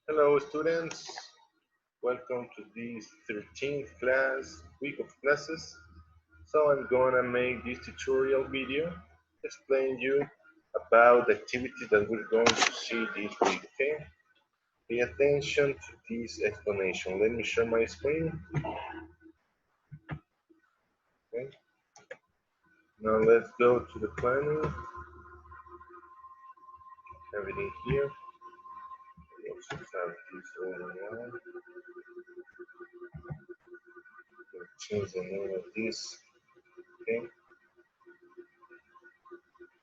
Hello students, welcome to this 13th week of classes. So I'm gonna make this tutorial video, explain you about the activities that we're going to see this week, okay? Pay attention to this explanation. Let me share my screen, okay? Now let's go to the planning, everything here. We also have this all in one. We'll change the name of this, okay?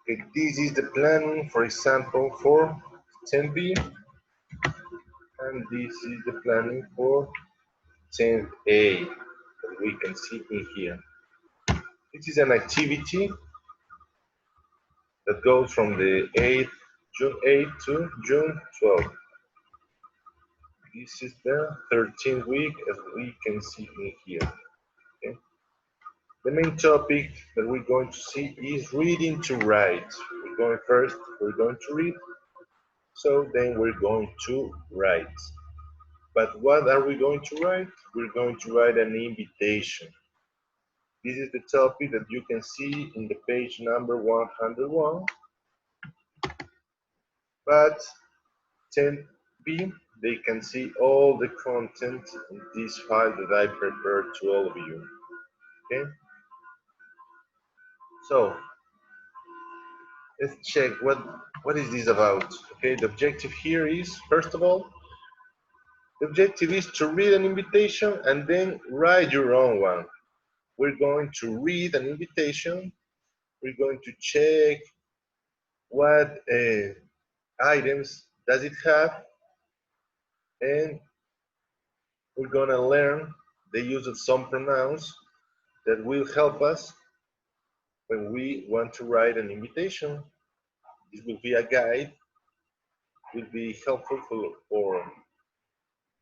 Okay, this is the planning, for example, for 10B, and this is the planning for 10A that we can see in here. This is an activity that goes from the June 8th to June 12th. This is the 13th week as we can see in here. Okay? The main topic that we're going to see is reading to write. We're going to read, so then we're going to write. But what are we going to write? We're going to write an invitation. This is the topic that you can see in the page number 101. But 10B, they can see all the content in this file that I prepared to all of you. Okay? So let's check what is this about. Okay, the objective here is, first of all, the objective is to read an invitation and then write your own one. We're going to read an invitation. We're going to check what items does it have, and we're gonna learn the use of some pronouns that will help us when we want to write an invitation. This will be a guide, will be helpful for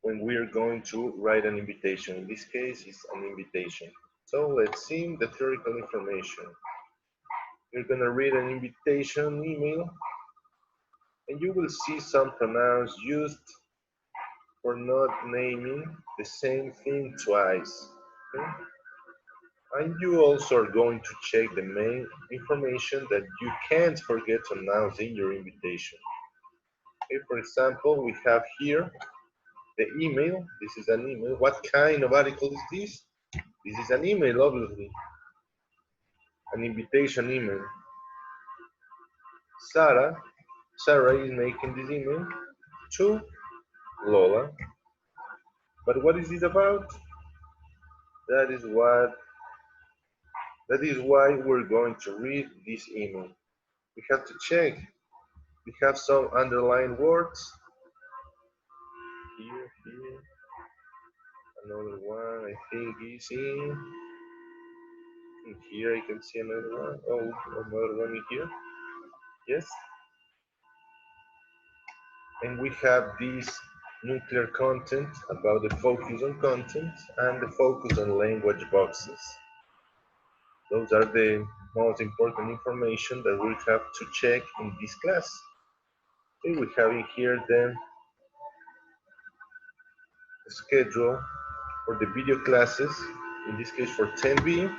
when we're going to write an invitation. In this case, it's an invitation. So let's see the theoretical information. You're gonna read an invitation email, and you will see some pronouns used for not naming the same thing twice. Okay? And you also are going to check the main information that you can't forget to announce in your invitation. Okay, for example, we have here the email. This is an email. What kind of article is this? This is an email, obviously. An invitation email. Sarah is making this email to Lola. But what is this about? That is what that is why we're going to read this email. We have to check. We have some underlined words. Here. Another one, I think is in here. I can see another one. Oh, another one in here. Yes. And we have this nuclear content about the focus on content and the focus on language boxes. Those are the most important information that we have to check in this class. Okay, we have in here then the schedule for the video classes, in this case for 10B,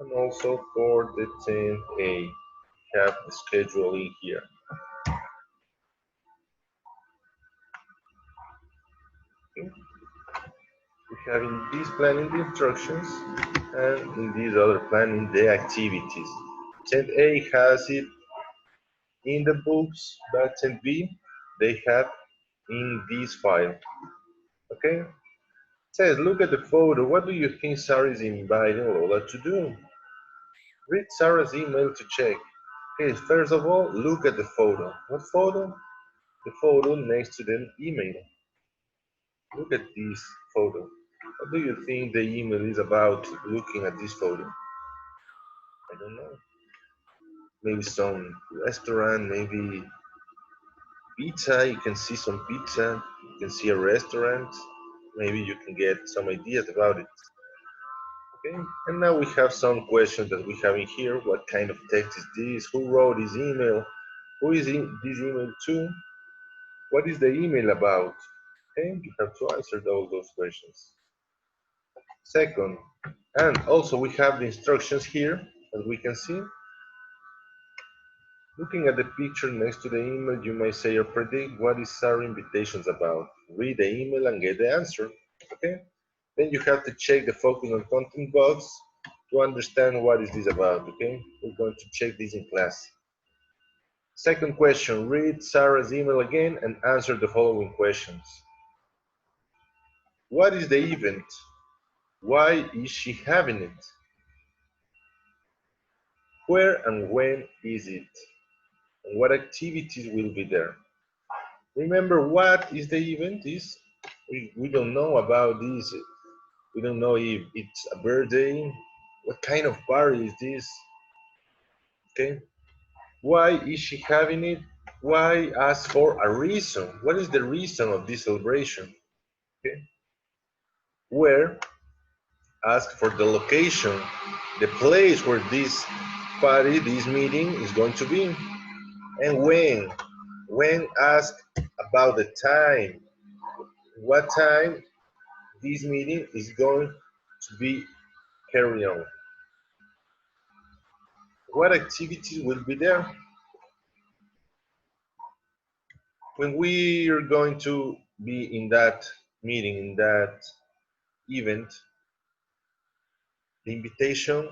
and also for the 10A. We have the schedule in here. Okay. We have in this planning the instructions, and in this other planning the activities. 10A has it in the books, but 10B they have in this file. Okay? It says, look at the photo. What do you think Sarah is inviting Lola to do? Read Sarah's email to check. Okay, first of all, look at the photo. What photo? The photo next to the email. Look at this photo. What do you think the email is about looking at this photo? I don't know. Maybe some restaurant, maybe pizza. You can see some pizza. You can see a restaurant. Maybe you can get some ideas about it. Okay, and now we have some questions that we have in here. What kind of text is this? Who wrote this email? Who is in this email to? What is the email about? Okay, you have to answer all those questions. Second, and also we have the instructions here, as we can see. Looking at the picture next to the email, you may say or predict what is our invitations about. Read the email and get the answer. Okay? Then you have to check the focus on content box to understand what is this about. Okay? We're going to check this in class. Second question, read Sarah's email again and answer the following questions. What is the event? Why is she having it? Where and when is it? And what activities will be there? Remember what is the event is? We don't know about this. We don't know if it's a birthday. What kind of party is this? Okay. Why is she having it? Why ask for a reason? What is the reason of this celebration? Okay. Where? Ask for the location, the place where this party, this meeting is going to be. And when? When ask about the time. What time this meeting is going to be carried on? What activities will be there? When we are going to be in that meeting, in that event, the invitation,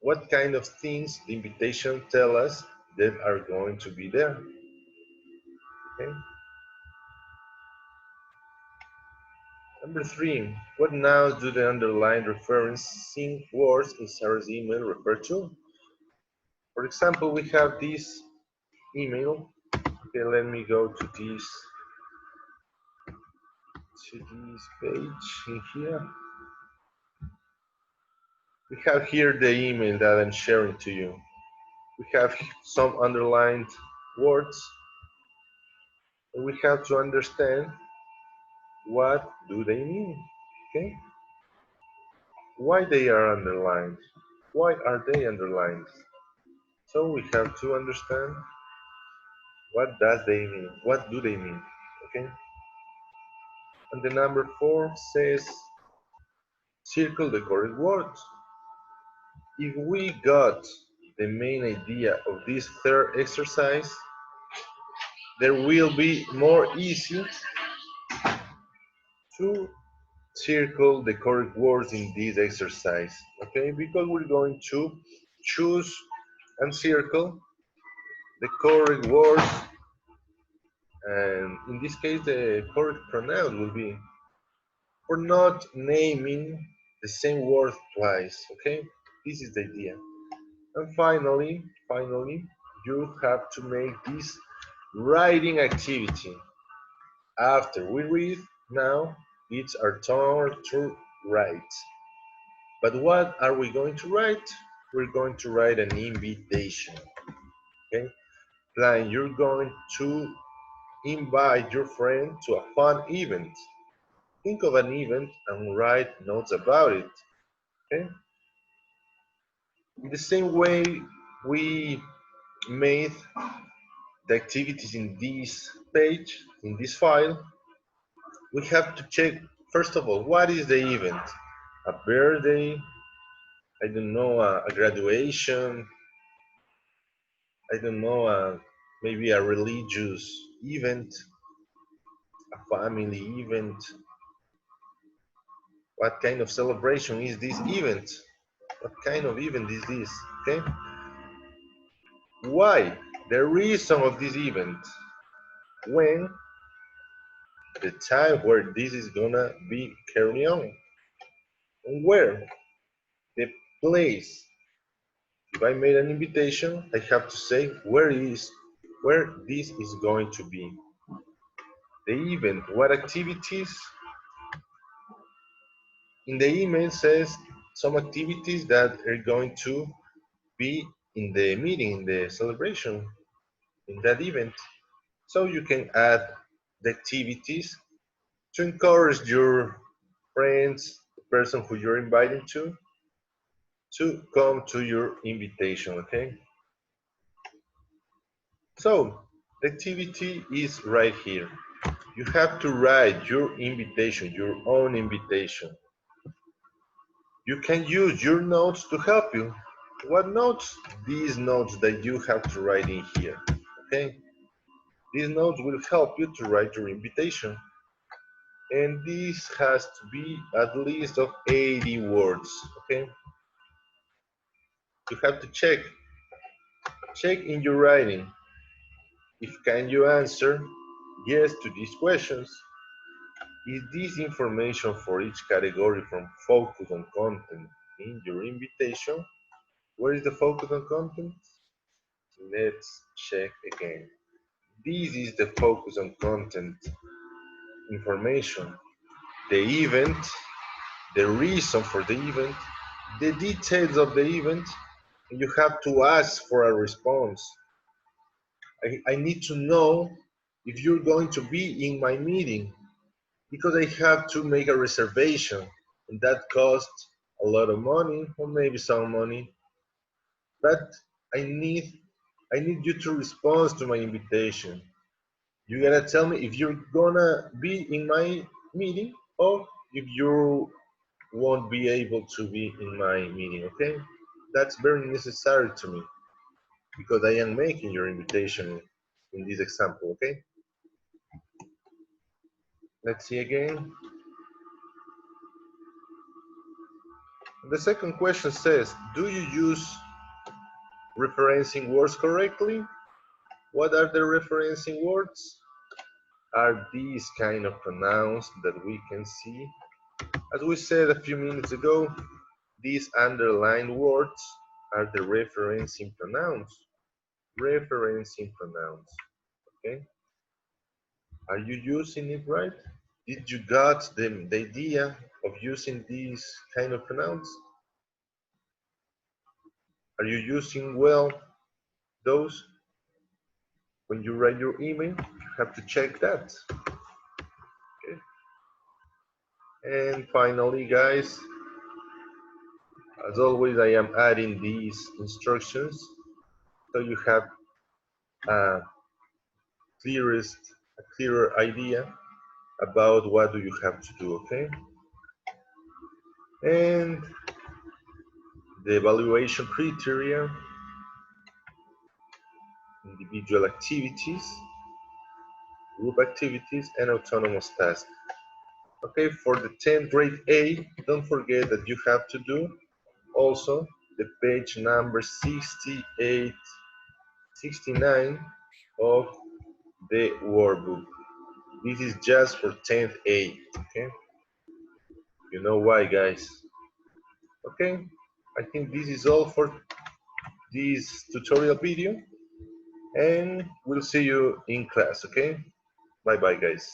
what kind of things the invitation tell us that are going to be there? Okay. Number three, what nouns do the underlined referencing words in Sarah's email refer to? For example, we have this email. Okay, let me go to this page in here. We have here the email that I'm sharing to you. We have some underlined words, and we have to understand what do they mean. Okay? Why they are underlined? Why are they underlined? So we have to understand what does they mean? What do they mean? Okay? And the number 4 says circle the correct words. If we got the main idea of this third exercise, there will be more easy to circle the correct words in this exercise. Okay? Because we're going to choose and circle the correct words, and in this case the correct pronoun will be for not naming the same word twice. Okay, this is the idea. And finally you have to make this writing activity. After we read, now it's our turn to write. But what are we going to write? We're going to write an invitation. Okay, plan, you're going to invite your friend to a fun event. Think of an event and write notes about it. Okay? In the same way we made the activities in this page, in this file, we have to check, first of all, what is the event? A birthday, I don't know, a graduation, I don't know, maybe a religious event, a family event. What kind of celebration is this event? What kind of event is this? Okay? Why? The reason of this event. When? The time where this is gonna be carried on. And where? The place. If I made an invitation, I have to say where this is going to be. The event, what activities? In the email says some activities that are going to be in the meeting, in the celebration, in that event. So you can add the activities to encourage your friends, the person who you're inviting to come to your invitation, okay? So, The activity is right here. You have to write your invitation, your own invitation. You can use your notes to help you. What notes? These notes that you have to write in here. Okay? These notes will help you to write your invitation. And this has to be at least of 80 words. Okay? You have to check in your writing if can you answer yes to these questions. Is this information for each category from focus on content in your invitation? Where is the focus on content? Let's check again. This is the focus on content information. The event, the reason for the event, the details of the event, and you have to ask for a response. I need to know if you're going to be in my meeting because I have to make a reservation and that costs a lot of money or maybe some money. But I need I need you to respond to my invitation. You gotta tell me if you're gonna be in my meeting or if you won't be able to be in my meeting, okay? That's very necessary to me because I am making your invitation in this example, okay? Let's see again. The second question says, do you use referencing words correctly? What are the referencing words? Are these kind of pronouns that we can see? As we said a few minutes ago, these underlined words are the referencing pronouns. Referencing pronouns, okay? Are you using it right? Did you got the idea of using these kind of pronouns? Are you using well those? When you write your email, you have to check that. Okay. And finally, guys, as always, I am adding these instructions so you have a a clearer idea about what do you have to do, okay? And the evaluation criteria, individual activities, group activities, and autonomous tasks. Okay, for the 10th grade A, don't forget that you have to do also the page number 68, 69 of the workbook. This is just for 10th A, okay? You know why, guys? Okay, I think this is all for this tutorial video, and we'll see you in class, okay? Bye-bye, guys.